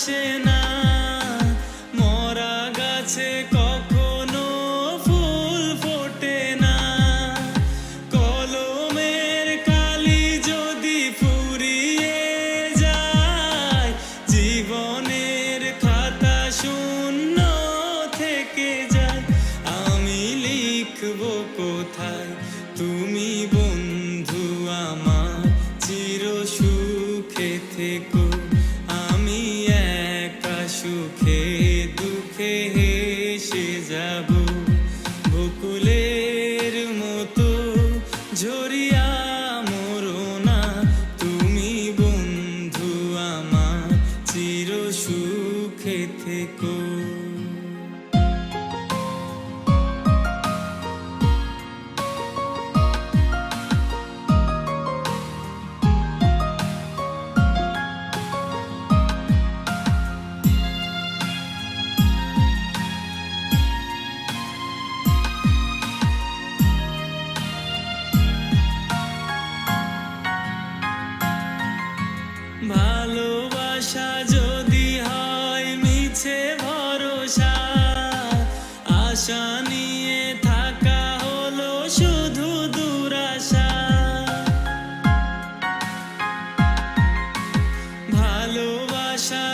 আসে না, মরা গাছে কখনো ফুল ফোটে না। কলমের কালি যদি ফুরিয়ে যায়, জীবনের খাতা শূন্য থেকে যায়। আমি লিখবো কোথায় তুমি বন্ধু আমার, চির সুখে থেকো। আমি একা সুখে দুঃখে হেসে যাব, বকুলের মতো ঝরিয়া মরো না। তুমি বন্ধু আমার, চির সুখে থেকো। ভালোবাসা যদি হয় মিছে ভরসা, আশা নিয়ে থাকা হলো শুধু দুরাশা। ভালোবাসা